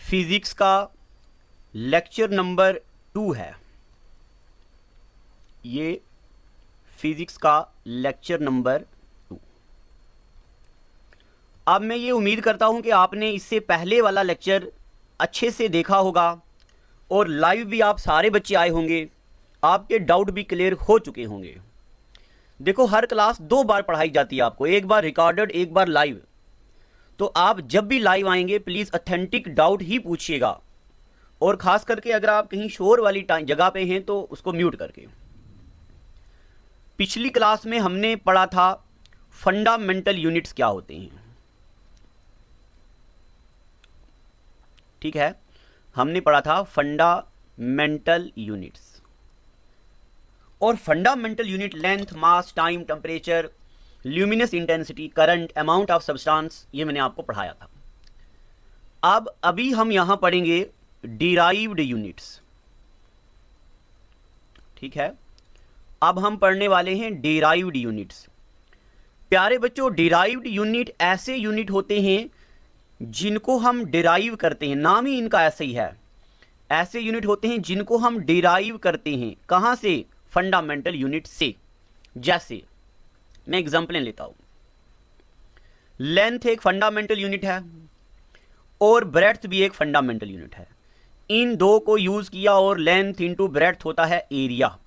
Physics का lecture number 2 है। ये फिजिक्स का लेक्चर नंबर 2। अब मैं ये उम्मीद करता हूं कि आपने इससे पहले वाला लेक्चर अच्छे से देखा होगा और लाइव भी आप सारे बच्चे आए होंगे, आपके डाउट भी क्लियर हो चुके होंगे। देखो, हर क्लास 2 बार पढ़ाई जाती है आपको, एक बार रिकॉर्डेड, एक बार लाइव। तो आप जब भी लाइव आएंगे प्लीज़ ऑथेंटिक डाउट ही पूछिएगा, और ख़ास करके अगर आप कहीं शोर वाली जगह पे हैं तो उसको म्यूट करके। पिछली क्लास में हमने पढ़ा था फंडामेंटल यूनिट्स क्या होते हैं, ठीक है। हमने पढ़ा था फंडामेंटल यूनिट्स, और fundamental unit length, mass, time, temperature, luminous intensity, current, amount of substance, ये मैंने आपको पढ़ाया था। अब अभी हम यहां पढ़ेंगे डिराइव्ड यूनिट्स, ठीक है। अब हम पढ़ने वाले हैं डिराइव्ड यूनिट्स। प्यारे बच्चों, डिराइव्ड यूनिट ऐसे यूनिट होते हैं जिनको हम डिराइव करते हैं, नाम ही इनका ऐसे ही है। ऐसे यूनिट होते हैं जिनको हम डिराइव करते हैं, कहां से? फंडामेंटल यूनिट से। जैसे मैं एग्जांपल लेता हूं, लेंथ एक फंडामेंटल यूनिट है और ब्रेड्थ भी एक फंडामेंटल यूनिट है। इन दो को यूज किया और लेंथ इंटू ब्रेड्थ होता है एरिया।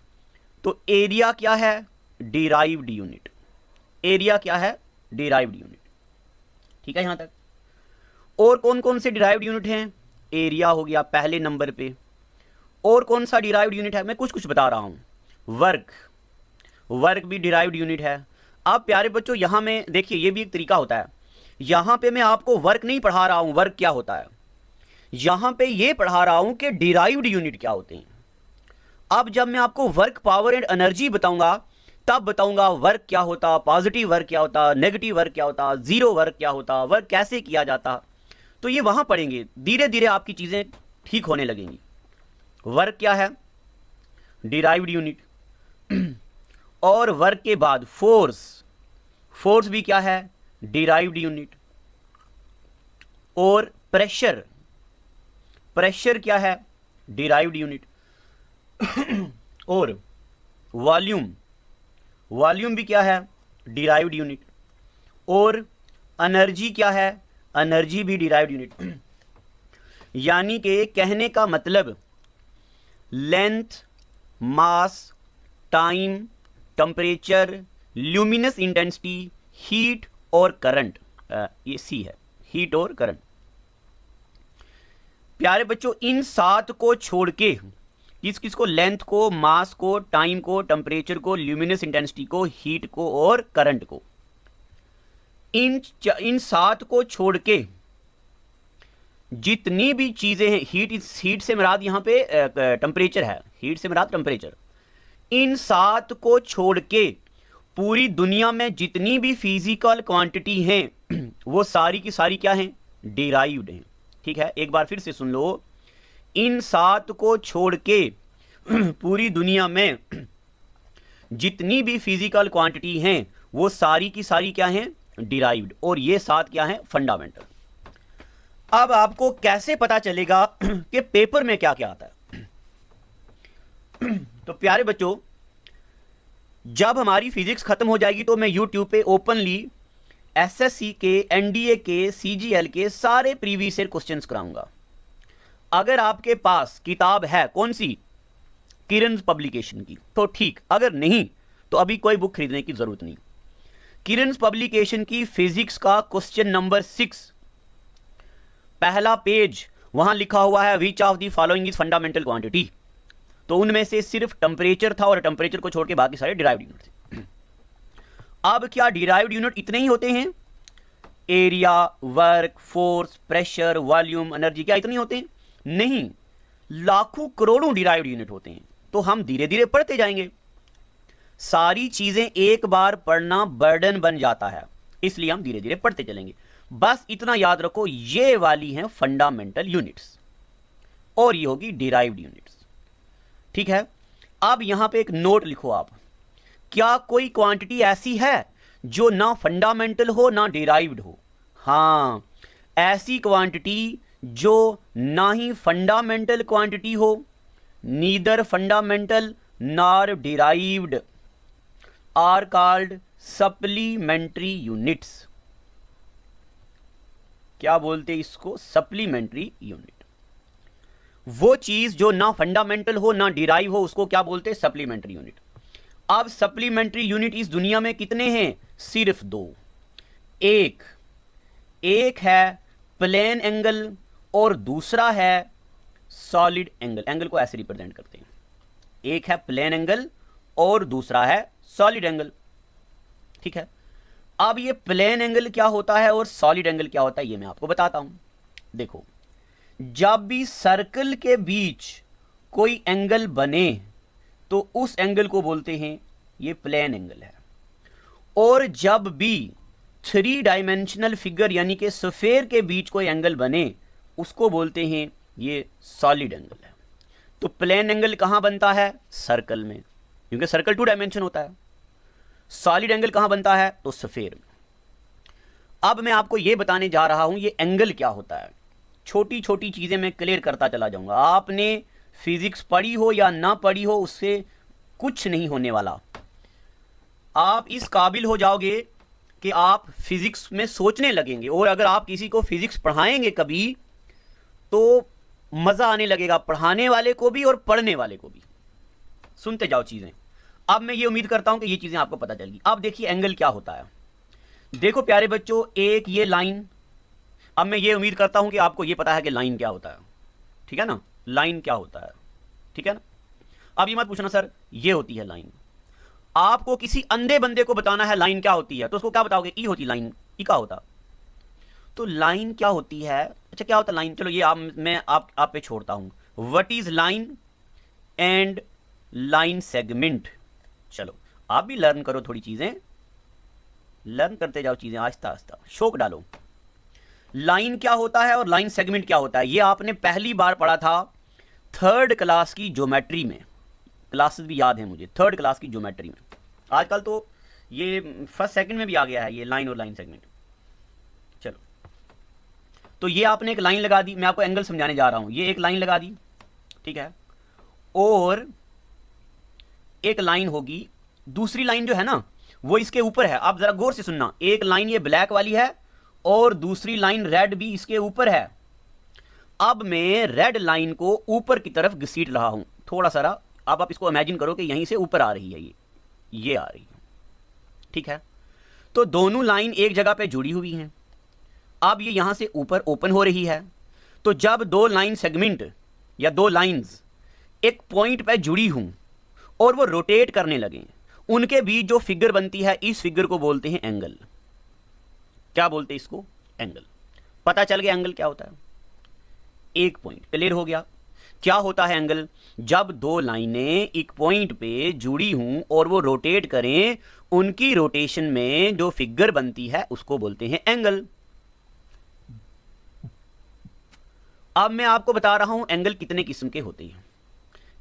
तो एरिया क्या है? Derived unit. एरिया क्या है? डिराइव्ड यूनिट, ठीक है यहां तक। और कौन कौन से डिराइव्ड यूनिट हैं? एरिया हो गया पहले नंबर पे। और कौन सा डिराइव्ड यूनिट है? मैं कुछ कुछ बता रहा हूं। वर्क, वर्क भी डिराइव्ड यूनिट है। अब प्यारे बच्चों, यहां में देखिए, ये भी एक तरीका होता है। यहां पे मैं आपको वर्क नहीं पढ़ा रहा हूं, वर्क क्या होता है, यहां पे ये पढ़ा रहा हूं कि डिराइव्ड यूनिट क्या होते हैं। अब जब मैं आपको वर्क, पावर एंड एनर्जी बताऊंगा, तब बताऊंगा वर्क क्या होता, पॉजिटिव वर्क क्या होता, नेगेटिव वर्क क्या होता, जीरो वर्क क्या होता, वर्क कैसे किया जाता। तो ये वहां पढ़ेंगे, धीरे धीरे आपकी चीजें ठीक होने लगेंगी। वर्क क्या है? Derived unit. और वर्क के बाद फोर्स, फोर्स भी क्या है? Derived unit. और प्रेशर, प्रेशर क्या है? Derived unit. और वॉल्यूम, वॉल्यूम भी क्या है? Derived unit. और एनर्जी क्या है? एनर्जी भी डिराइव्ड यूनिट। यानी कि कहने का मतलब length, mass, time, temperature, luminous intensity, heat और करंट, ये सी है, हीट और करंट। प्यारे बच्चों, इन 7 को छोड़ के, किस किस को? लेंथ को, मास को, टाइम को, टेम्परेचर को, ल्यूमिनस इंटेंसिटी को, हीट को और करंट को, इन 7 को छोड़ के जितनी भी चीजें हैं, हीट से मुराद यहां पे टेम्परेचर है, हीट से मुराद टेम्परेचर। इन 7 को छोड़ के पूरी दुनिया में जितनी भी फिजिकल क्वांटिटी हैं वो सारी की सारी क्या हैं? डिराइव्ड हैं, ठीक है। एक बार फिर से सुन लो, इन 7 को छोड़ के पूरी दुनिया में जितनी भी फिजिकल क्वांटिटी हैं वो सारी की सारी क्या हैं? डिराइव्ड। और ये 7 क्या हैं? फंडामेंटल। अब आपको कैसे पता चलेगा कि पेपर में क्या क्या आता है? तो प्यारे बच्चों, जब हमारी फिजिक्स खत्म हो जाएगी तो मैं YouTube पे ओपनली SSC के, NDA के, CGL के सारे प्रीवियस ईयर क्वेश्चंस कराऊंगा। अगर आपके पास किताब है, कौन सी? किरण पब्लिकेशन की, तो ठीक। अगर नहीं तो अभी कोई बुक खरीदने की जरूरत नहीं। किरण पब्लिकेशन की फिजिक्स का क्वेश्चन नंबर 6, पहला पेज, वहां लिखा हुआ है which of the following is fundamental quantity. तो उनमें से सिर्फ टेम्परेचर था, और टेम्परेचर को छोड़ के बाकी सारे डिराइव्ड यूनिट थे। अब क्या डिराइव्ड यूनिट इतने ही होते हैं? Area, work, force, pressure, volume, energy, क्या इतने ही होते हैं? नहीं, लाखों करोड़ों डिराइव्ड यूनिट होते हैं। तो हम धीरे धीरे पढ़ते जाएंगे। सारी चीजें एक बार पढ़ना बर्डन बन जाता है, इसलिए हम धीरे धीरे पढ़ते चलेंगे। बस इतना याद रखो, ये वाली हैं फंडामेंटल यूनिट्स और ये होगी डिराइव्ड यूनिट्स, ठीक है। अब यहां पे एक नोट लिखो आप, क्या कोई क्वांटिटी ऐसी है जो ना फंडामेंटल हो ना डिराइव्ड हो? हाँ, ऐसी क्वांटिटी जो ना ही फंडामेंटल क्वांटिटी हो, neither fundamental nor derived, are called supplementary units. क्या बोलते हैं इसको? Supplementary unit. वो चीज जो ना फंडामेंटल हो ना डिराइव हो उसको क्या बोलते हैं? Supplementary unit. अब सप्लीमेंट्री यूनिट इस दुनिया में कितने हैं? सिर्फ दो। एक है प्लेन एंगल और दूसरा है सॉलिड एंगल। एंगल को ऐसे रिप्रेजेंट करते हैं, एक है प्लेन एंगल और दूसरा है सॉलिड एंगल। ठीक है, अब ये प्लेन एंगल क्या होता है और सॉलिड एंगल क्या होता है ये मैं आपको बताता हूं। देखो, जब भी सर्कल के बीच कोई एंगल बने तो उस एंगल को बोलते हैं ये प्लेन एंगल है, और जब भी 3 डायमेंशनल फिगर यानी कि स्फेयर के बीच कोई एंगल बने उसको बोलते हैं ये सॉलिड एंगल है। तो प्लेन एंगल कहां बनता है? सर्कल में, क्योंकि सर्कल 2 डायमेंशन होता है। सॉलिड एंगल कहां बनता है? तो स्फेयर में। अब मैं आपको यह बताने जा रहा हूं ये एंगल क्या होता है। छोटी छोटी चीजें मैं क्लियर करता चला जाऊंगा। आपने फिजिक्स पढ़ी हो या ना पढ़ी हो उससे कुछ नहीं होने वाला। आप इस काबिल हो जाओगे कि आप फिजिक्स में सोचने लगेंगे, और अगर आप किसी को फिजिक्स पढ़ाएंगे कभी तो मजा आने लगेगा, पढ़ाने वाले को भी और पढ़ने वाले को भी। सुनते जाओ चीजें। अब मैं ये उम्मीद करता हूं कि ये चीजें आपको पता चलेगी। अब देखिए एंगल क्या होता है। देखो प्यारे बच्चों, एक ये लाइन, अब मैं ये उम्मीद करता हूं कि आपको ये पता है कि लाइन क्या होता है। ठीक है ना, लाइन क्या होता है, ठीक है ना। अब ये मत पूछना सर ये होती है लाइन। आपको किसी अंधे बंदे को बताना है लाइन क्या होती है तो उसको क्या बताओगे? ई होती लाइन, ई का होता। तो लाइन क्या होती है? अच्छा क्या होता है लाइन? चलो ये मैं आप पे छोड़ता हूं। What is line and line segment. चलो आप भी लर्न करो, थोड़ी चीजें लर्न करते जाओ, चीजें आहिस्ता आहिस्ता, शौक डालो। लाइन क्या होता है और लाइन सेगमेंट क्या होता है ये आपने पहली बार पढ़ा था 3rd क्लास की ज्योमेट्री में। क्लासेस भी याद है मुझे 3rd क्लास की ज्योमेट्री में। आजकल तो ये 1st 2nd में भी आ गया है ये लाइन और लाइन सेगमेंट। चलो, तो ये आपने एक लाइन लगा दी, मैं आपको एंगल समझाने जा रहा हूं। ये एक लाइन लगा दी, ठीक है, और एक लाइन होगी, दूसरी लाइन जो है ना वो इसके ऊपर है। आप जरा गौर से सुनना, एक लाइन ये ब्लैक वाली है और दूसरी लाइन रेड भी इसके ऊपर है। अब मैं रेड लाइन को ऊपर की तरफ घसीट रहा हूं थोड़ा सा। अब आप इसको इमेजिन करो कि यहीं से ऊपर आ रही है, ये आ रही है, ठीक है। तो दोनों लाइन एक जगह पे जुड़ी हुई हैं। अब ये यहां से ऊपर ओपन हो रही है। तो जब दो लाइन सेगमेंट या दो लाइंस एक पॉइंट पे जुड़ी हूं और वो रोटेट करने लगे, उनके बीच जो फिगर बनती है इस फिगर को बोलते हैं एंगल। क्या बोलते हैं इसको? एंगल। पता चल गया एंगल क्या होता है? एक पॉइंट क्लियर हो गया। क्या होता है एंगल? जब दो लाइनें एक पॉइंट पे जुड़ी हूं और वो रोटेट करें, उनकी रोटेशन में जो फिगर बनती है उसको बोलते हैं एंगल। अब मैं आपको बता रहा हूं एंगल कितने किस्म के होते हैं।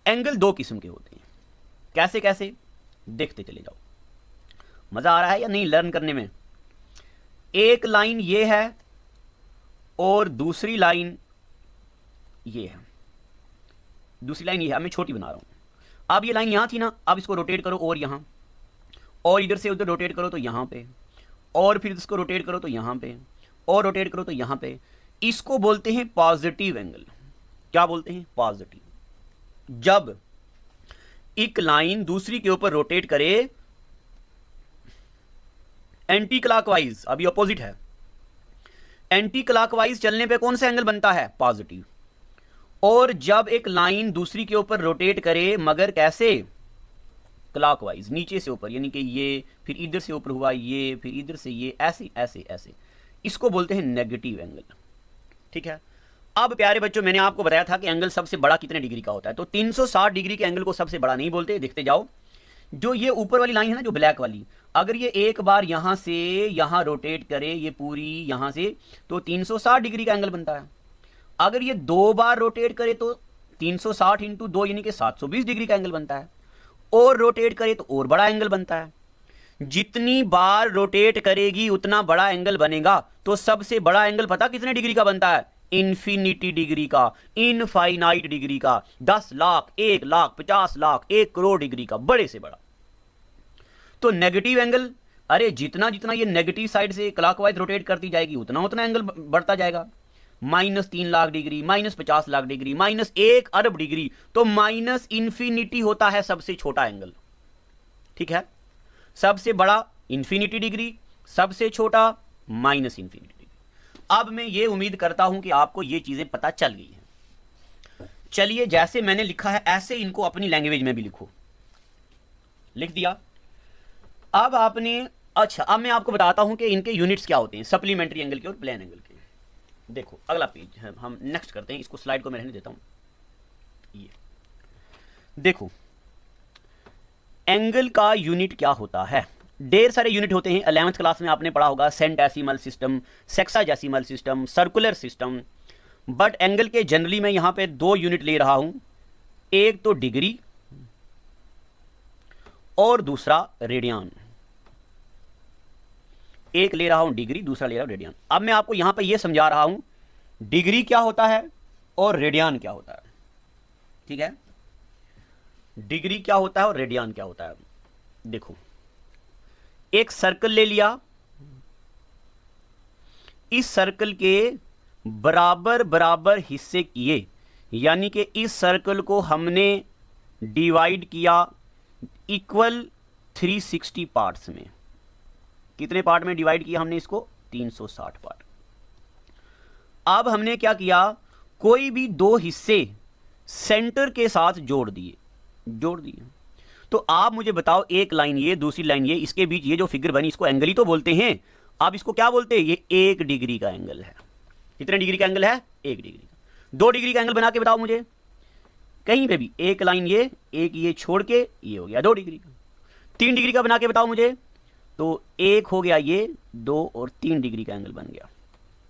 एंगल 2 किस्म के होते हैं। कैसे कैसे देखते चले जाओ। मजा आ रहा है या नहीं लर्न करने में? एक लाइन ये है और दूसरी लाइन ये है। दूसरी लाइन ये है, मैं छोटी बना रहा हूं। अब ये लाइन यहां थी ना, अब इसको रोटेट करो और यहां, और इधर से उधर रोटेट करो तो यहां पे, और फिर इसको रोटेट करो तो यहां पे, और रोटेट करो तो यहां पे। इसको बोलते हैं पॉजिटिव एंगल। क्या बोलते हैं? पॉजिटिव। जब एक लाइन दूसरी के ऊपर रोटेट करे एंटी क्लॉकवाइज, अभी ऑपोजिट है, एंटी क्लॉकवाइज चलने पे कौन सा एंगल बनता है? पॉजिटिव। और जब एक लाइन दूसरी के ऊपर रोटेट करे मगर कैसे? क्लॉकवाइज, नीचे से ऊपर, यानी कि ये फिर इधर से ऊपर हुआ, ये फिर इधर से ये, ऐसे ऐसे ऐसे, इसको बोलते हैं नेगेटिव एंगल। ठीक है। अब प्यारे बच्चों, मैंने आपको बताया था कि एंगल सबसे बड़ा कितने डिग्री का होता है। तो 360 डिग्री के एंगल को सबसे बड़ा नहीं बोलते। देखते जाओ, जो ये ऊपर वाली लाइन है ना, जो ब्लैक वाली, अगर ये एक बार यहां से यहां रोटेट करे, ये पूरी यहां से, तो 360 डिग्री का एंगल बनता है। अगर ये 2 बार रोटेट करे तो 360 इंटू 2 यानी कि 720 डिग्री का एंगल बनता है। और रोटेट करे तो और बड़ा एंगल बनता है। जितनी बार रोटेट करेगी उतना बड़ा एंगल बनेगा। तो सबसे बड़ा एंगल पता कितने डिग्री का बनता है? इन्फिनिटी डिग्री का, इनफाइनाइट डिग्री का, 10 लाख, 1 लाख, 50 लाख, 1 करोड़ डिग्री का, बड़े से बड़ा। तो नेगेटिव एंगल, अरे जितना जितना ये नेगेटिव साइड से क्लॉकवाइज रोटेट करती जाएगी उतना उतना एंगल बढ़ता जाएगा। -3 लाख डिग्री, -50 लाख डिग्री, -1 अरब डिग्री, तो माइनस इन्फिनिटी होता है सबसे छोटा एंगल। ठीक है, सबसे बड़ा इन्फिनिटी डिग्री, सबसे छोटा माइनस इन्फिनिटी डिग्री। अब मैं ये उम्मीद करता हूं कि आपको ये चीजें पता चल गई हैं। चलिए, जैसे मैंने लिखा है ऐसे इनको अपनी लैंग्वेज में भी लिखो। लिख दिया। अब आपने, अच्छा, अब मैं आपको बताता हूं कि इनके यूनिट्स क्या होते हैं, सप्लीमेंट्री एंगल के और प्लेन एंगल के। देखो अगला पेज है, हम नेक्स्ट करते हैं, इसको स्लाइड को मैं रहने देता हूं। ये देखो, एंगल का यूनिट क्या होता है। ढेर सारे यूनिट होते हैं, 11th क्लास में आपने पढ़ा होगा centesimal system, sexagesimal system, circular system. But angle के जनरली मैं यहां पे 2 यूनिट ले रहा हूं, एक तो डिग्री और दूसरा रेडियन। एक ले रहा हूं डिग्री, दूसरा ले रहा हूं रेडियन। अब मैं आपको यहां पे ये समझा रहा हूं डिग्री क्या होता है और रेडियन क्या होता है। ठीक है, डिग्री क्या होता है और रेडियन क्या होता है। देखो, एक सर्कल ले लिया, इस सर्कल के बराबर बराबर हिस्से किए, यानी कि इस सर्कल को हमने डिवाइड किया इक्वल 360 पार्ट्स में। कितने पार्ट में डिवाइड किया हमने इसको? 360 पार्ट। अब हमने क्या किया, कोई भी 2 हिस्से सेंटर के साथ जोड़ दिए। तो आप मुझे बताओ, एक लाइन ये, दूसरी लाइन ये, इसके बीच ये जो फिगर बनी इसको एंगल ही तो बोलते हैं। आप इसको क्या बोलते हैं? ये 1 डिग्री का एंगल है। कितने डिग्री का एंगल है? 1 डिग्री का। 2 डिग्री का एंगल बना के बताओ मुझे कहीं पे भी, एक लाइन ये, एक ये छोड़ के, ये हो गया 2 डिग्री का। 3 डिग्री का बना के बताओ मुझे, तो एक हो गया ये, 2 और 3 डिग्री का एंगल बन गया।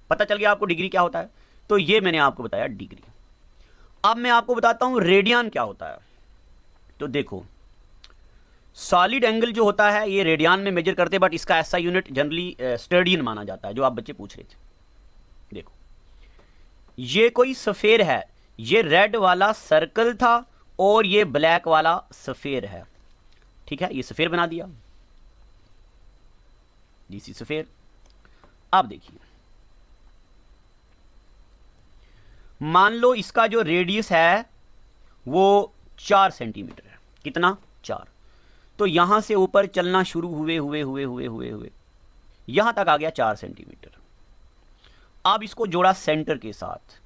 पता चल गया आपको डिग्री क्या होता है। तो ये मैंने आपको बताया डिग्री। अब मैं आपको बताता हूं रेडियन क्या होता है। तो देखो, सॉलिड एंगल जो होता है ये रेडियन में मेजर करते हैं, बट इसका ऐसा यूनिट जनरली स्टेडियन माना जाता है, जो आप बच्चे पूछ रहे थे। देखो, ये कोई सफेयर है, ये रेड वाला सर्कल था और ये ब्लैक वाला सफेयर है। ठीक है, ये सफेयर बना दिया, डीसी सफेयर। अब देखिए, मान लो इसका जो रेडियस है वो 4 सेंटीमीटर है। कितना? 4। तो यहां से ऊपर चलना शुरू हुए यहां तक आ गया 4 सेंटीमीटर। अब इसको जोड़ा सेंटर के साथ।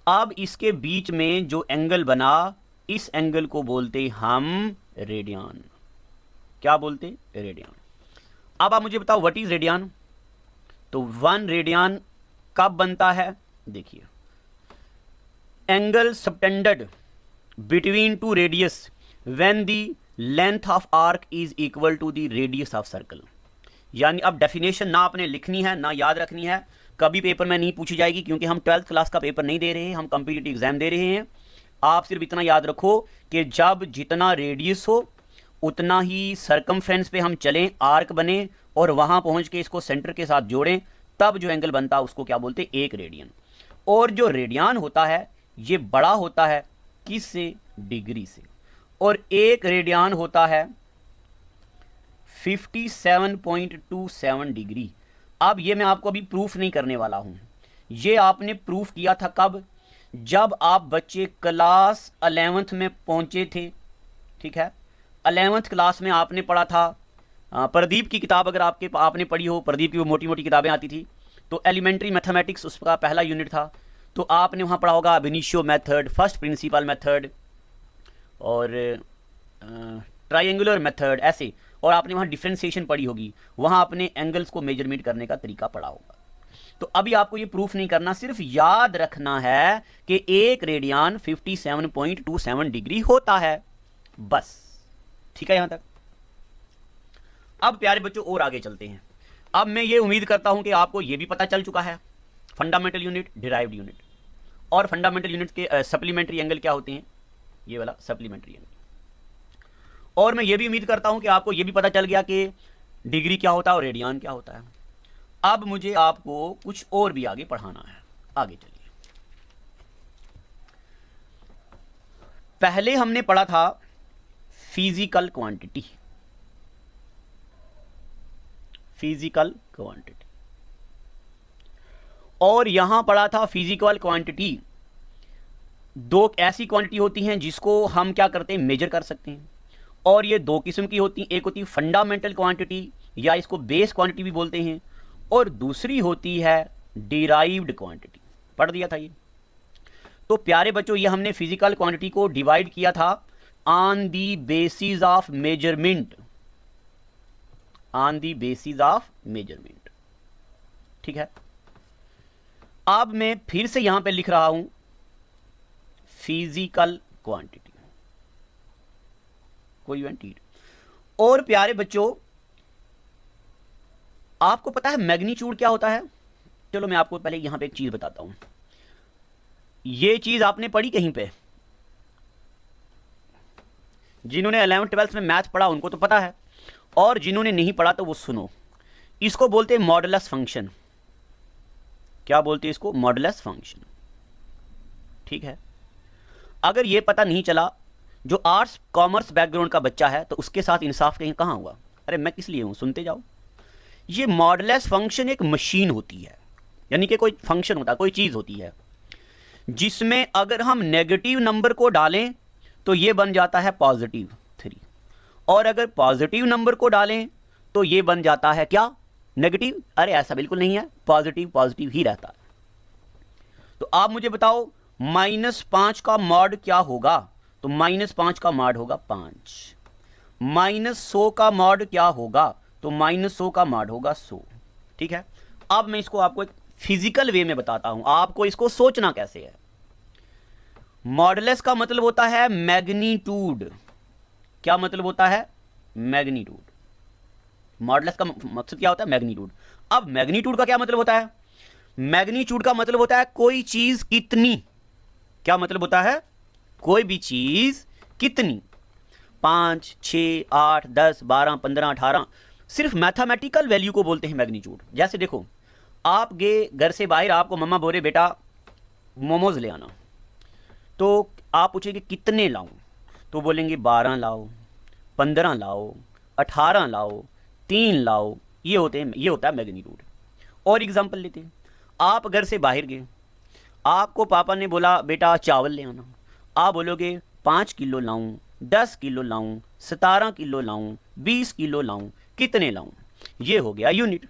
अब इसके बीच में जो एंगल बना, इस एंगल को बोलते हम रेडियन। क्या बोलते? रेडियन। अब आप मुझे बताओ व्हाट इज रेडियन। तो 1 रेडियन कब बनता है? देखिए, angle subtended between 2 radius when the length of arc is equal to the radius of circle. यानी अब डेफिनेशन ना आपने लिखनी है ना याद रखनी है, कभी पेपर में नहीं पूछी जाएगी, क्योंकि हम 12th क्लास का पेपर नहीं दे रहे हैं, हम कॉम्पिटिटिव एग्जाम दे रहे हैं। आप सिर्फ इतना याद रखो कि जब जितना रेडियस हो उतना ही सरकमफ्रेंस पे हम चलें, आर्क बने और वहां पहुंच के इसको सेंटर के साथ जोड़ें, तब जो एंगल बनता है उसको क्या बोलते? 1 रेडियन। और जो रेडियन होता है ये बड़ा होता है किससे? डिग्री से। और 1 रेडियन होता है 57.27 डिग्री। अब ये मैं आपको अभी प्रूफ नहीं करने वाला हूं, ये आपने प्रूफ किया था कब? जब आप बच्चे क्लास 11th में पहुंचे थे। ठीक है, 11th क्लास में आपने पढ़ा था प्रदीप की किताब, अगर आपने पढ़ी हो, प्रदीप की वो मोटी मोटी किताबें आती थी, तो एलिमेंट्री मैथमेटिक्स उसका पहला यूनिट था। तो आपने वहाँ पढ़ा होगा अब initio method, first principle method और ट्रायंगुलर मेथड, ऐसे। और आपने वहाँ डिफरेंशिएशन पढ़ी होगी, वहाँ आपने एंगल्स को मेजरमेंट करने का तरीका पढ़ा होगा। तो अभी आपको ये प्रूफ नहीं करना, सिर्फ याद रखना है कि 1 रेडियन 57.27 डिग्री होता है, बस। ठीक है यहां तक। अब प्यारे बच्चों और आगे चलते हैं। अब मैं ये उम्मीद करता हूं कि आपको ये भी पता चल चुका है फंडामेंटल यूनिट, डिराइव्ड यूनिट और फंडामेंटल यूनिट के सप्लीमेंट्री एंगल क्या होते हैं, ये वाला सप्लीमेंट्री एंगल। और मैं ये भी उम्मीद करता हूं कि आपको ये भी पता चल गया कि डिग्री क्या होता है और रेडियन क्या होता है। अब मुझे आपको कुछ और भी आगे पढ़ाना है। आगे चलिए। पहले हमने पढ़ा था फिजिकल क्वांटिटी, फिजिकल क्वांटिटी, और यहां पढ़ा था फिजिकल क्वांटिटी दो ऐसी क्वांटिटी होती हैं जिसको हम क्या करते हैं, मेजर कर सकते हैं, और ये दो किस्म की होती हैं। एक होती है फंडामेंटल क्वांटिटी या इसको बेस क्वांटिटी भी बोलते हैं, और दूसरी होती है डिराइव्ड क्वांटिटी। पढ़ दिया था ये। तो प्यारे बच्चों, ये हमने फिजिकल क्वांटिटी को डिवाइड किया था on the basis of measurement, on the basis of measurement. ठीक है, अब मैं फिर से यहां पे लिख रहा हूं फिजिकल क्वांटिटी, कोई क्वांटिटी। और प्यारे बच्चों, आपको पता है मैग्नीट्यूड क्या होता है? चलो मैं आपको पहले यहां पे एक चीज बताता हूं। ये चीज आपने पढ़ी कहीं पे? जिन्होंने 11th 12th में मैथ पढ़ा उनको तो पता है, और जिन्होंने नहीं पढ़ा तो वो सुनो। इसको बोलते हैं मॉडुलस फंक्शन। क्या बोलते हैं इसको? Modulus function. ठीक है, अगर ये पता नहीं चला, जो आर्ट्स कॉमर्स बैकग्राउंड का बच्चा है तो उसके साथ इंसाफ कहीं कहां हुआ? अरे मैं किस लिए हूं, सुनते जाओ। ये मॉडुलस फंक्शन एक मशीन होती है, यानी कि कोई फंक्शन होता है, कोई चीज होती है जिसमें अगर हम नेगेटिव नंबर को डालें तो ये बन जाता है +3, और अगर पॉजिटिव नंबर को डालें तो ये बन जाता है क्या? नेगेटिव। अरे ऐसा बिल्कुल नहीं है, पॉजिटिव पॉजिटिव ही रहता है। तो आप मुझे बताओ -5 का मॉड क्या होगा? तो -5 का मॉड होगा 5। -100 का मॉड क्या होगा? तो -100 का मॉड होगा 100। ठीक है, अब मैं इसको आपको एक फिजिकल वे में बताता हूं, आपको इसको सोचना कैसे है। मॉडुलस का मतलब होता है मैग्नीट्यूड। क्या मतलब होता है? मैग्नीट्यूड। मॉडुलस का मकसद क्या होता है? मैग्नीट्यूड। अब मैग्नीट्यूड का क्या मतलब होता है? मैग्नीट्यूड का मतलब होता है कोई चीज कितनी। क्या मतलब होता है? कोई भी चीज कितनी। 5, 6, 8, 10, 12, 15, 18, सिर्फ मैथमेटिकल वैल्यू को बोलते हैं मैग्नीट्यूड। जैसे देखो, आप गए घर से बाहर, आपको मम्मा बोले बेटा मोमोज ले आना, तो आप पूछेंगे कितने लाऊं? तो बोलेंगे 12 लाओ, 15 लाओ, 18 लाओ, 3 लाओ। ये होता है मैग्नीट्यूड। और एग्जांपल लेते हैं, आप घर से बाहर गए, आपको पापा ने बोला बेटा चावल ले आना, आप बोलोगे 5 किलो लाऊं, 10 किलो लाऊं, 17 किलो लाऊं, 20 किलो लाऊं, कितने लाऊं? ये हो गया यूनिट।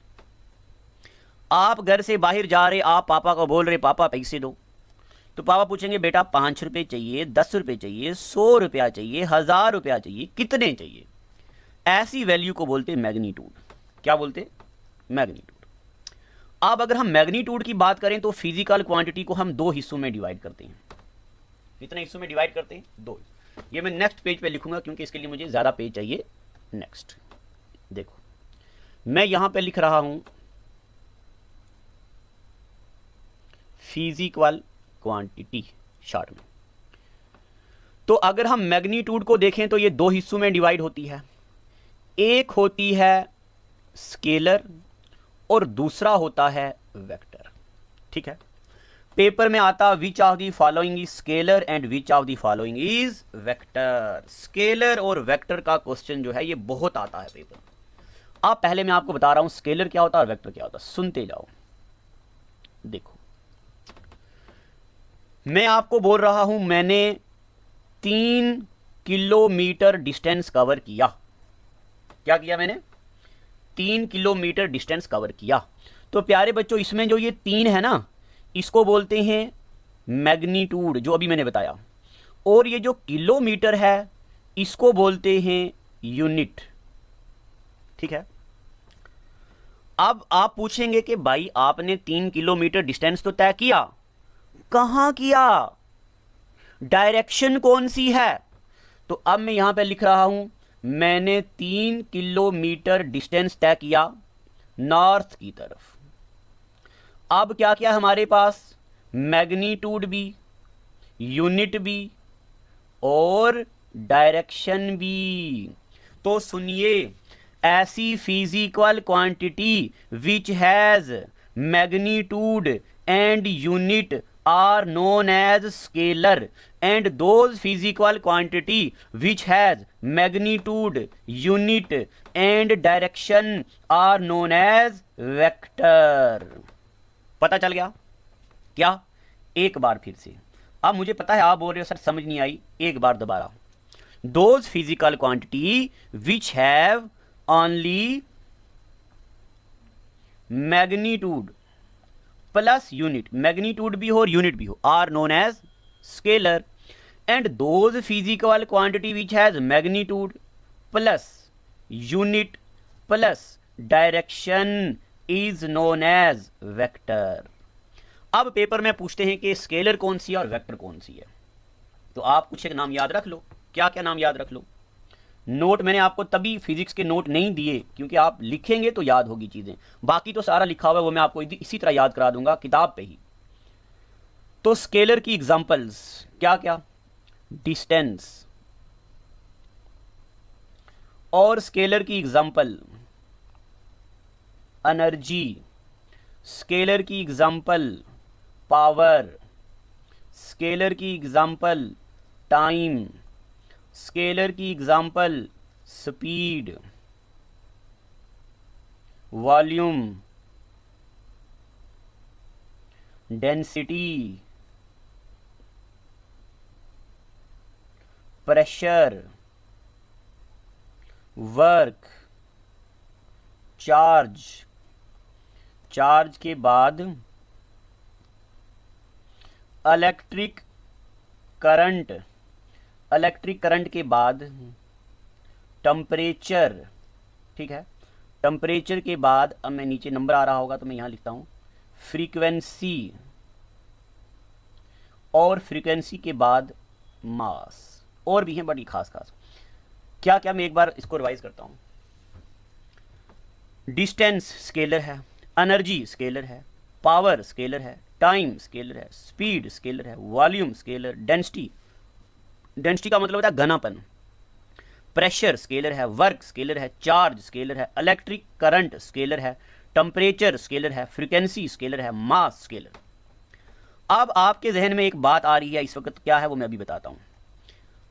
आप घर से बाहर जा रहे, आप पापा को बोल रहे पापा पैसे दो, तो पापा पूछेंगे बेटा 5 रुपए चाहिए, 10 रुपए चाहिए, 100 रुपया चाहिए, 1000 रुपया चाहिए, कितने चाहिए? ऐसी वैल्यू को बोलते हैं मैग्नीट्यूड। क्या बोलते? मैग्नीट्यूड। अब अगर हम मैग्नीट्यूड की बात करें तो फिजिकल क्वांटिटी को हम 2 हिस्सों में डिवाइड करते हैं। कितने हिस्सों में डिवाइड करते हैं? 2। ये मैं नेक्स्ट पेज पे लिखूंगा क्योंकि इसके लिए मुझे ज्यादा पेज चाहिए। नेक्स्ट देखो, मैं यहां पे लिख रहा हूं फिजिकल क्वांटिटी शॉर्ट में। तो अगर हम मैग्नीट्यूड को देखें तो ये 2 हिस्सों में डिवाइड होती है। एक होती है स्केलर और दूसरा होता है वेक्टर। ठीक है, पेपर में आता which of the following is scalar and which of the following is vector. Scalar और वेक्टर का क्वेश्चन जो है ये बहुत आता है पेपर। अब पहले मैं आपको बता रहा हूं स्केलर क्या होता है और वेक्टर क्या होता है, सुनते जाओ। देखो, मैं आपको बोल रहा हूं मैंने 3 किलोमीटर डिस्टेंस कवर किया। क्या किया मैंने? 3 किलोमीटर डिस्टेंस कवर किया। तो प्यारे बच्चों, इसमें जो ये 3 है ना, इसको बोलते हैं मैग्नीट्यूड, जो अभी मैंने बताया। और ये जो किलोमीटर है इसको बोलते हैं यूनिट। ठीक है, अब आप पूछेंगे कि भाई आपने 3 किलोमीटर डिस्टेंस तो तय किया, कहां किया? डायरेक्शन कौन सी है? तो अब मैं यहां पे लिख रहा हूं मैंने 3 किलोमीटर डिस्टेंस तय किया नॉर्थ की तरफ। अब क्या क्या हमारे पास? मैग्नीट्यूड भी, यूनिट भी और डायरेक्शन भी। तो सुनिए, ऐसी physical quantity which has magnitude and unit are known as scalar and those physical quantity which has magnitude, unit and direction are known as vector। पता चल गया क्या? एक बार फिर से। अब मुझे पता है आप बोल रहे हो सर समझ नहीं आई, एक बार दोबारा। those physical quantity which have only magnitude plus unit, magnitude भी हो और यूनिट भी हो, are known as scalar. And those physical quantity which has magnitude plus unit plus direction is known as vector. अब पेपर में पूछते हैं कि स्केलर कौन सी है और वेक्टर कौन सी है, तो आप कुछ एक नाम याद रख लो। क्या क्या नाम याद रख लो? नोट मैंने आपको तभी फिजिक्स के नोट नहीं दिए क्योंकि आप लिखेंगे तो याद होगी चीजें, बाकी तो सारा लिखा हुआ है वो मैं आपको इसी तरह याद करा दूंगा किताब पे ही। तो स्केलर की एग्जांपल्स क्या क्या? डिस्टेंस। और स्केलर की एग्जांपल एनर्जी, स्केलर की एग्जांपल पावर, स्केलर की एग्जांपल टाइम, स्केलर की example speed, volume, density, pressure, work, charge, charge के बाद इलेक्ट्रिक करंट, इलेक्ट्रिक करंट के बाद टेम्परेचर, ठीक है, टेम्परेचर के बाद, अब मैं नीचे नंबर आ रहा होगा तो मैं यहां लिखता हूं, फ्रीक्वेंसी, और फ्रीक्वेंसी के बाद मास, और भी हैं बड़ी खास खास। क्या क्या, मैं एक बार इसको रिवाइज करता हूं। डिस्टेंस स्केलर है, एनर्जी स्केलर है, पावर स्केलर है, टाइम स्केलर है, स्पीड स्केलर है, वॉल्यूम स्केलर, डेंसिटी, डेंसिटी का मतलब होता है घनापन, प्रेशर स्केलर है, वर्क स्केलर है, चार्ज स्केलर है, इलेक्ट्रिक करंट स्केलर है, टेम्परेचर स्केलर है, फ्रीक्वेंसी स्केलर है, मास स्केलर। अब आपके जहन में एक बात आ रही है इस वक्त, क्या है वो मैं अभी बताता हूं।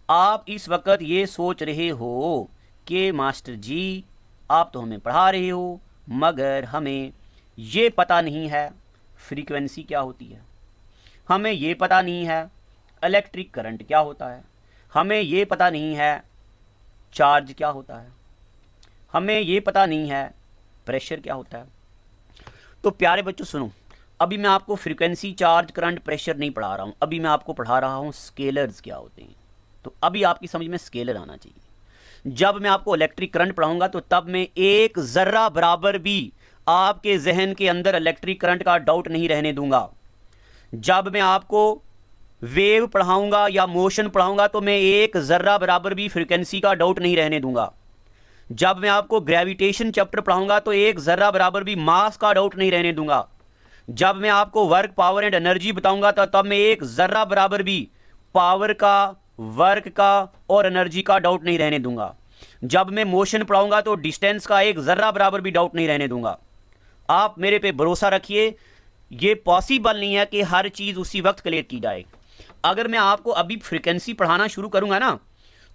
आप इस वक्त ये सोच रहे हो कि मास्टर जी आप तो हमें पढ़ा रहे हो मगर हमें ये पता नहीं है फ्रीक्वेंसी क्या होती है, हमें ये पता नहीं है इलेक्ट्रिक करंट क्या होता है, हमें ये पता नहीं है चार्ज क्या होता है, हमें ये पता नहीं है प्रेशर क्या होता है। तो प्यारे बच्चों सुनो, अभी मैं आपको फ्रीक्वेंसी, चार्ज, करंट, प्रेशर नहीं पढ़ा रहा हूं, अभी मैं आपको पढ़ा रहा हूं स्केलर्स क्या होते हैं। तो अभी आपकी समझ में स्केलर आना चाहिए। जब मैं आपको इलेक्ट्रिक करंट पढ़ाऊंगा तो तब मैं एक जर्रा बराबर भी आपके जहन के अंदर इलेक्ट्रिक करंट का डाउट नहीं रहने दूंगा। जब मैं आपको वेव पढ़ाऊंगा या मोशन पढ़ाऊंगा तो मैं एक जर्रा बराबर भी फ्रीक्वेंसी का डाउट नहीं रहने दूंगा। जब मैं आपको ग्रेविटेशन चैप्टर पढ़ाऊंगा तो एक जर्रा बराबर भी मास का डाउट नहीं रहने दूंगा। जब मैं आपको वर्क, पावर एंड एनर्जी बताऊंगा तो तब मैं एक जर्रा बराबर भी पावर का, वर्क का और एनर्जी का डाउट नहीं रहने दूंगा। जब मैं मोशन पढ़ाऊंगा तो डिस्टेंस का एक जर्रा बराबर भी डाउट नहीं रहने दूंगा। आप मेरे पे भरोसा रखिए, ये पॉसिबल नहीं है कि हर चीज उसी वक्त क्लियर की जाए। अगर मैं आपको अभी फ्रीक्वेंसी पढ़ाना शुरू करूंगा ना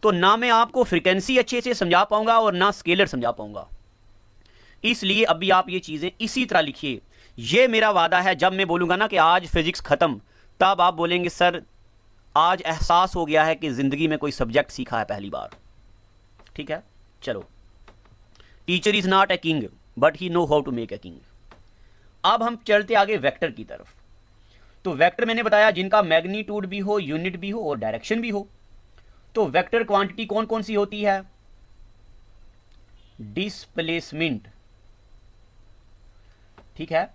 तो ना मैं आपको फ्रीक्वेंसी अच्छे से समझा पाऊंगा और ना स्केलर समझा पाऊंगा। इसलिए अभी आप ये चीजें इसी तरह लिखिए। ये मेरा वादा है, जब मैं बोलूंगा ना कि आज फिजिक्स खत्म, तब आप बोलेंगे सर आज एहसास हो गया है कि जिंदगी में कोई सब्जेक्ट सीखा है पहली बार। ठीक है, चलो। Teacher is not a king but he know how to make a king. अब हम चलते आगे वेक्टर की तरफ। तो वेक्टर मैंने बताया जिनका मैग्नीट्यूड भी हो, यूनिट भी हो और डायरेक्शन भी हो। तो वेक्टर क्वांटिटी कौन कौन सी होती है? डिस्प्लेसमेंट, ठीक है,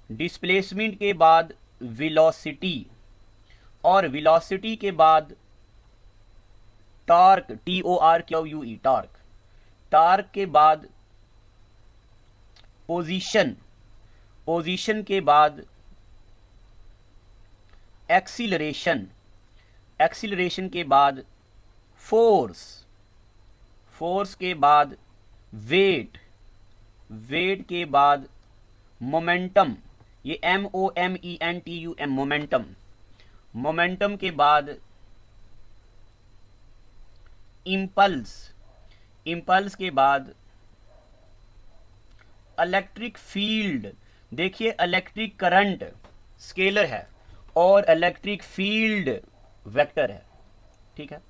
डिस्प्लेसमेंट के बाद वेलोसिटी, और वेलोसिटी के बाद टॉर्क, TORQE, टॉर्क, टॉर्क के बाद पोजीशन, पोजीशन के बाद एक्सीलरेशन, एक्सीलरेशन के बाद फोर्स, फोर्स के बाद वेट, वेट के बाद मोमेंटम, ये MOMENTUM, मोमेंटम, मोमेंटम के बाद इम्पल्स, इम्पल्स के बाद इलेक्ट्रिक फील्ड। देखिए इलेक्ट्रिक करंट स्केलर है और इलेक्ट्रिक फील्ड वेक्टर है, ठीक है।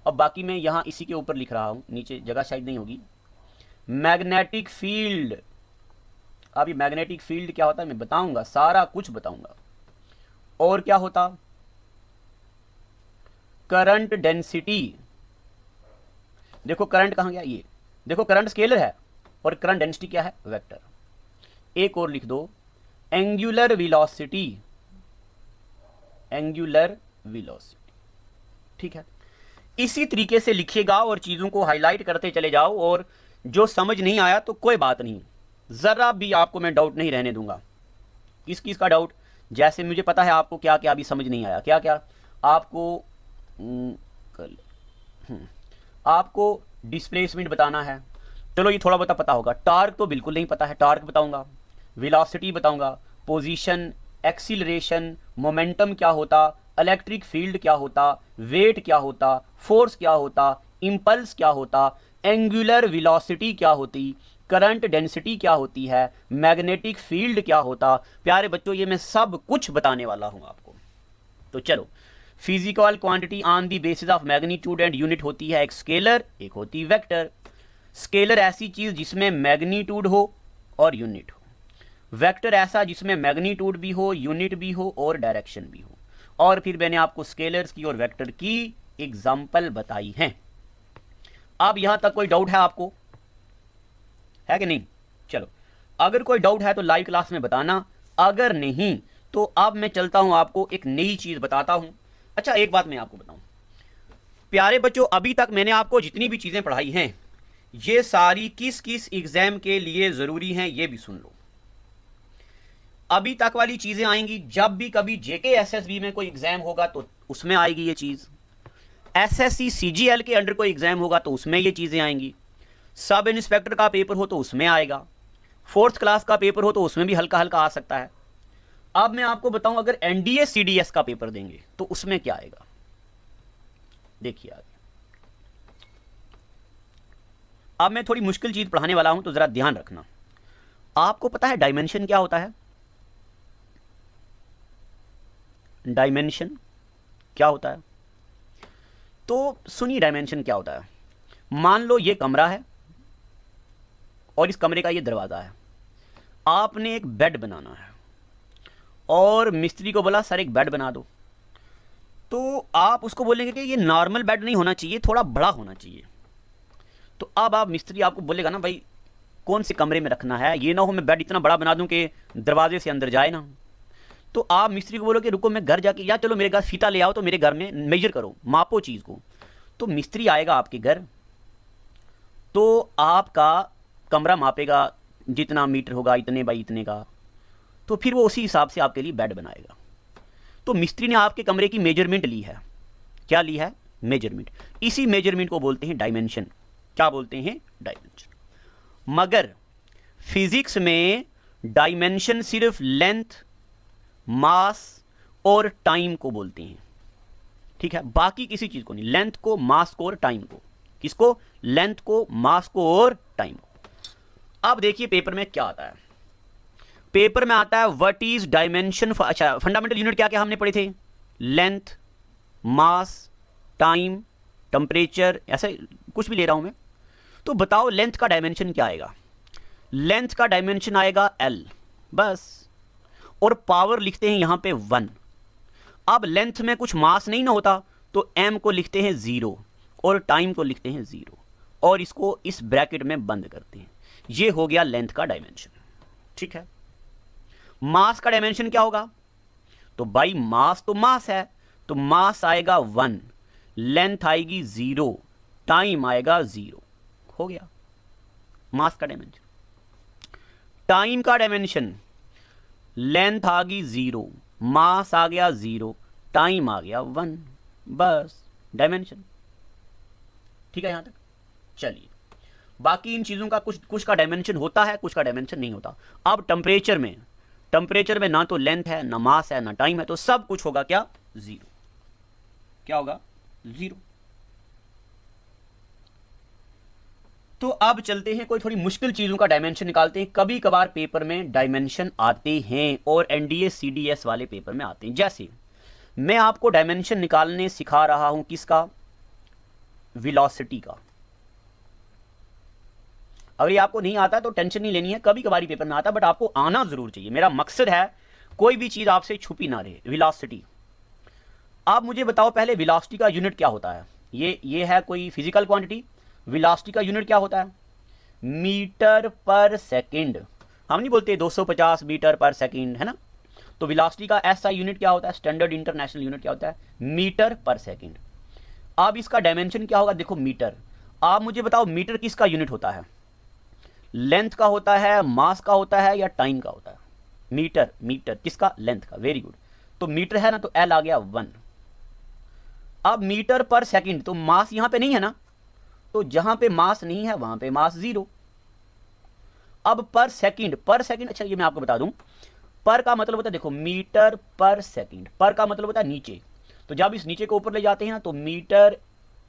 अब बाकी मैं यहां इसी के ऊपर लिख रहा हूं, नीचे जगह शायद नहीं होगी। मैग्नेटिक फील्ड, अब ये मैग्नेटिक फील्ड क्या होता है मैं बताऊंगा, सारा कुछ बताऊंगा। और क्या होता, करंट डेंसिटी। देखो करंट कहां गया, ये देखो करंट स्केलर है और करंट डेंसिटी क्या है, वेक्टर। एक और लिख दो, एंगुलर वेलोसिटी, एंगुलर वेलोसिटी, ठीक है। इसी तरीके से लिखिएगा और चीजों को हाईलाइट करते चले जाओ, और जो समझ नहीं आया तो कोई बात नहीं, जरा भी आपको मैं डाउट नहीं रहने दूंगा। किस किस का डाउट, जैसे मुझे पता है आपको क्या क्या अभी समझ नहीं आया, क्या क्या आपको आपको डिस्प्लेसमेंट बताना है, चलो ये थोड़ा बहुत पता होगा। टार्क तो बिल्कुल नहीं पता है, टार्क बताऊंगा, वेलोसिटी बताऊंगा, पोजीशन, एक्सीलरेशन, मोमेंटम क्या होता, इलेक्ट्रिक फील्ड क्या होता, वेट क्या होता, फोर्स क्या होता, इंपल्स क्या होता, एंगुलर वेलोसिटी क्या होती, करंट डेंसिटी क्या होती है, मैग्नेटिक फील्ड क्या होता। प्यारे बच्चों ये मैं सब कुछ बताने वाला हूं आपको। तो चलो, physical quantity on the basis of magnitude and unit होती है एक स्केलर, एक होती वेक्टर। स्केलर ऐसी चीज जिसमें मैग्नीट्यूड हो और यूनिट हो, वेक्टर ऐसा जिसमें मैग्नीट्यूड भी हो, यूनिट भी हो और डायरेक्शन भी हो। और फिर मैंने आपको स्केलर्स की और वेक्टर की एग्जांपल बताई हैं। अब यहां तक कोई डाउट है आपको, है कि नहीं? चलो, अगर कोई डाउट है तो लाइव क्लास में बताना, अगर नहीं तो अब मैं चलता हूं, आपको एक नई चीज बताता हूं। अच्छा एक बात मैं आपको बताऊं, प्यारे बच्चों अभी तक मैंने आपको जितनी भी चीजें पढ़ाई हैं ये सारी किस किस एग्जाम के लिए जरूरी हैं ये भी सुन लो। अभी तक वाली चीजें आएंगी जब भी कभी जेके एसएसबी में कोई एग्जाम होगा तो उसमें आएगी ये चीज, एसएससी सीजीएल के अंडर कोई एग्जाम होगा तो उसमें ये चीजें आएंगी, सब इंस्पेक्टर का पेपर हो तो उसमें आएगा, फोर्थ क्लास का पेपर हो तो उसमें भी हल्का हल्का आ सकता है। अब मैं आपको बताऊं अगर एनडीए सीडीएस का पेपर देंगे तो उसमें क्या आएगा, देखिए आगे। अब मैं थोड़ी मुश्किल चीज पढ़ाने वाला हूं तो जरा ध्यान रखना। आपको पता है डायमेंशन क्या होता है, डायमेंशन क्या होता है? तो सुनिए डायमेंशन क्या होता है। मान लो ये कमरा है और इस कमरे का ये दरवाजा है, आपने एक बेड बनाना है और मिस्त्री को बोला सर एक बेड बना दो, तो आप उसको बोलेंगे कि ये नॉर्मल बेड नहीं होना चाहिए, थोड़ा बड़ा होना चाहिए। तो अब आप मिस्त्री आपको बोलेगा ना भाई कौन से कमरे में रखना है, ये ना हो मैं बेड इतना बड़ा बना दूं कि दरवाजे से अंदर जाए ना। तो आप मिस्त्री को बोलो कि रुको मैं घर जाके, या चलो मेरे घर फीता ले आओ तो मेरे घर में मेजर करो, मापो चीज को। तो मिस्त्री आएगा आपके घर, तो आपका कमरा मापेगा, जितना मीटर होगा इतने बाई इतने का, तो फिर वो उसी हिसाब से आपके लिए बेड बनाएगा। तो मिस्त्री ने आपके कमरे की मेजरमेंट ली है, क्या ली है, मेजरमेंट। इसी मेजरमेंट को बोलते हैं डायमेंशन। क्या बोलते हैं, डायमेंशन। मगर फिजिक्स में डायमेंशन सिर्फ लेंथ, मास और टाइम को बोलते हैं, ठीक है, बाकी किसी चीज को नहीं। लेंथ को, मास को और टाइम को, किसको, लेंथ को, मास को और टाइम को। अब देखिए पेपर में क्या आता है, पेपर में आता है व्हाट इज डायमेंशन। अच्छा फंडामेंटल यूनिट क्या क्या हमने पढ़े थे, लेंथ, मास, टाइम, टेम्परेचर, ऐसा कुछ भी ले रहा हूं मैं। तो बताओ लेंथ का डायमेंशन क्या आएगा, लेंथ का डायमेंशन आएगा एल, बस। और पावर लिखते हैं यहां पे 1। अब लेंथ में कुछ मास नहीं ना होता तो m को लिखते हैं 0 और टाइम को लिखते हैं 0 और इसको इस ब्रैकेट में बंद करते हैं। ये हो गया लेंथ का डायमेंशन, ठीक है। मास का डायमेंशन क्या होगा, तो भाई मास तो मास है, तो मास आएगा 1, लेंथ आएगी 0, टाइम आएगा 0, हो गया मास का डायमेंशन। टाइम का डायमेंशन, लेंथ आ गई 0, मास आ गया 0, टाइम आ गया 1, बस डायमेंशन, ठीक है यहां तक। चलिए बाकी इन चीजों का कुछ का डायमेंशन होता है, कुछ का डायमेंशन नहीं होता। अब टेम्परेचर में ना तो लेंथ है, ना मास है, ना टाइम है, तो सब कुछ होगा क्या, 0। क्या होगा, 0। तो अब चलते हैं, कोई थोड़ी मुश्किल चीजों का डायमेंशन निकालते हैं। कभी कभार पेपर में डायमेंशन आते हैं और एनडीए सीडीएस वाले पेपर में आते हैं। जैसे मैं आपको डायमेंशन निकालने सिखा रहा हूं, किसका? वेलोसिटी का। अगर ये आपको नहीं आता तो टेंशन नहीं लेनी है, कभी कभार पेपर में आता, बट आपको आना जरूर चाहिए। मेरा मकसद है कोई भी चीज आपसे छुपी ना रहे। वेलोसिटी, आप मुझे बताओ पहले वेलोसिटी का यूनिट क्या होता है? ये है कोई फिजिकल क्वांटिटी। वेलोसिटी का यूनिट क्या होता है? मीटर पर सेकंड। हम नहीं बोलते 250 मीटर पर सेकंड, है ना? तो वेलोसिटी का एसआई यूनिट क्या होता है? स्टैंडर्ड इंटरनेशनल यूनिट क्या होता है? मीटर पर सेकंड। अब इसका डायमेंशन क्या होगा? देखो मीटर। आप मुझे बताओ मीटर किसका यूनिट होता है? लेंथ का होता है, मास का होता है, या टाइम का होता है? मीटर किसका? लेंथ का। Very good. तो मीटर है ना, तो एल आ गया 1। अब मीटर पर सेकंड, तो मास यहां पे नहीं है ना, तो जहां पे मास नहीं है वहां पे मास 0। अब पर सेकंड, अच्छा ये मैं आपको बता दूं, पर का मतलब होता है, देखो मीटर पर सेकंड, पर का मतलब होता है नीचे। तो जब इस नीचे को ऊपर ले जाते हैं ना, तो मीटर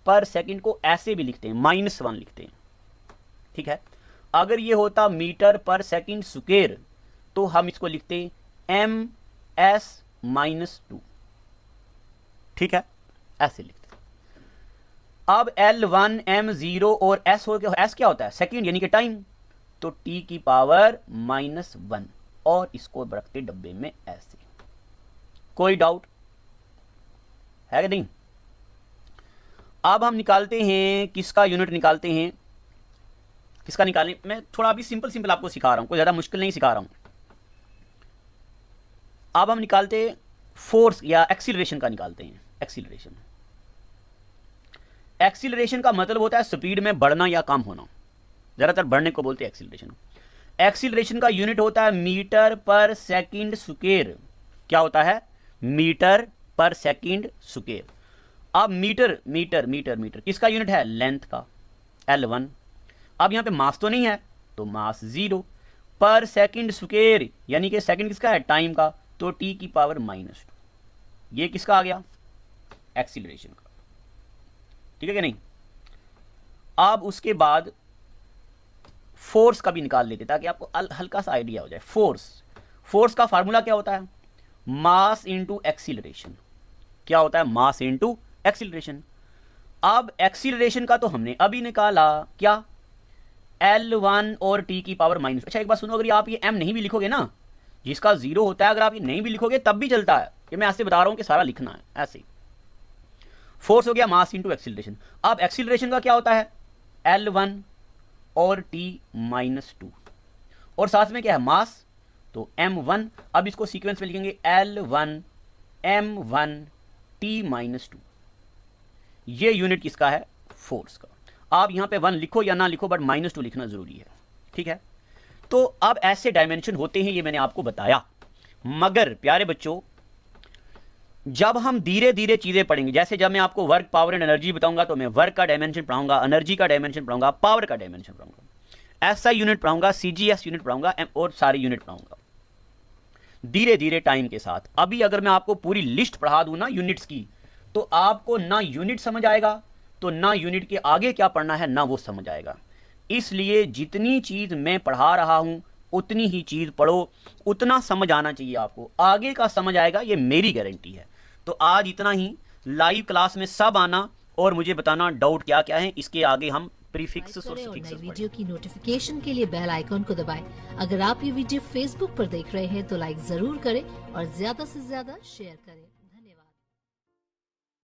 पर सेकंड को ऐसे भी लिखते हैं, -1 लिखते हैं, ठीक है। अगर ये होता मीटर पर सेकंड स्क्वायर, तो हम इसको लिखते ms-2, ठीक है, ऐसे लिखते। अब L1 M0 और S हो गया। S क्या होता है? सेकंड यानी कि टाइम, तो T की पावर -1, और इसको रखते डब्बे में ऐसे। कोई डाउट है कि नहीं? अब हम निकालते हैं, किसका यूनिट निकालते हैं? किसका निकालें? मैं थोड़ा अभी सिंपल आपको सिखा रहा हूं, कोई ज्यादा मुश्किल नहीं सिखा रहा हूं। अब हम निकालते फोर्स या एक्सीलरेशन का निकालते हैं। एक्सीलरेशन का मतलब होता है स्पीड में बढ़ना या कम होना, ज्यादातर बढ़ने को बोलते हैं एक्सीलरेशन। एक्सीलरेशन का यूनिट होता है मीटर पर सेकंड स्क्वायर। क्या होता है? मीटर पर सेकंड स्क्वायर। अब मीटर किसका यूनिट है? लेंथ का, L1। अब यहां पे मास तो नहीं है, तो मास 0। पर सेकंड स्क्वायर यानी कि सेकंड किसका है? टाइम का, तो T की पावर -2। ये किसका आ गया? एक्सीलरेशन का, ठीक है कि नहीं? अब उसके बाद फोर्स का भी निकाल लेते ताकि आपको हल्का सा आइडिया हो जाए। फोर्स का फार्मूला क्या होता है? Mass into acceleration. क्या होता है? Mass into acceleration. अब एक्सीलरेशन का तो हमने अभी निकाला, क्या? L1 और T की पावर -। अच्छा एक बात सुनो, अगर आप ये M नहीं भी लिखोगे ना, जिसका 0 होता है, अगर आप ये नहीं भी लिखोगे तब भी चलता है, कि मैं ऐसे बता रहा हूं कि सारा लिखना है ऐसे। फोर्स हो गया मास इंटू एक्सीलरेशन। अब एक्सीलरेशन का क्या होता है? L1 और T -2, और साथ में क्या है? मास, तो M1। अब इसको सीक्वेंस में लिखेंगे L1 M1 T -2। ये यूनिट किसका है? फोर्स का। आप यहां पे 1 लिखो या ना लिखो, बट -2 लिखना जरूरी है, ठीक है। तो अब ऐसे डायमेंशन होते हैं, ये मैंने आपको बताया। मगर प्यारे बच्चों, जब हम धीरे धीरे चीजें पढ़ेंगे, जैसे जब मैं आपको वर्क, पावर एंड एनर्जी बताऊंगा, तो मैं वर्क का डायमेंशन पढ़ाऊंगा, एनर्जी का डायमेंशन पढ़ाऊंगा, पावर का डायमेंशन पढ़ाऊंगा, एसआई यूनिट पढ़ाऊंगा, सीजीएस यूनिट पढ़ाऊंगा, और सारे यूनिट पढ़ाऊंगा धीरे धीरे टाइम के साथ। अभी अगर मैं आपको पूरी लिस्ट पढ़ा दूं ना यूनिट्स की, तो आपको ना यूनिट समझ आएगा, तो ना यूनिट के आगे क्या पढ़ना है ना वो समझ आएगा। इसलिए जितनी चीज मैं पढ़ा रहा हूं उतनी ही चीज पढ़ो, उतना समझ आना चाहिए आपको, आगे का समझ आएगा, ये मेरी गारंटी है। तो आज इतना ही। लाइव क्लास में सब आना और मुझे बताना डाउट क्या क्या है। इसके आगे हम प्रीफिक्स और सफिक्स वीडियो की नोटिफिकेशन के लिए बेल आइकॉन को दबाएं। अगर आप ये वीडियो फेसबुक पर देख रहे हैं तो लाइक जरूर करें और ज्यादा से ज्यादा शेयर करें।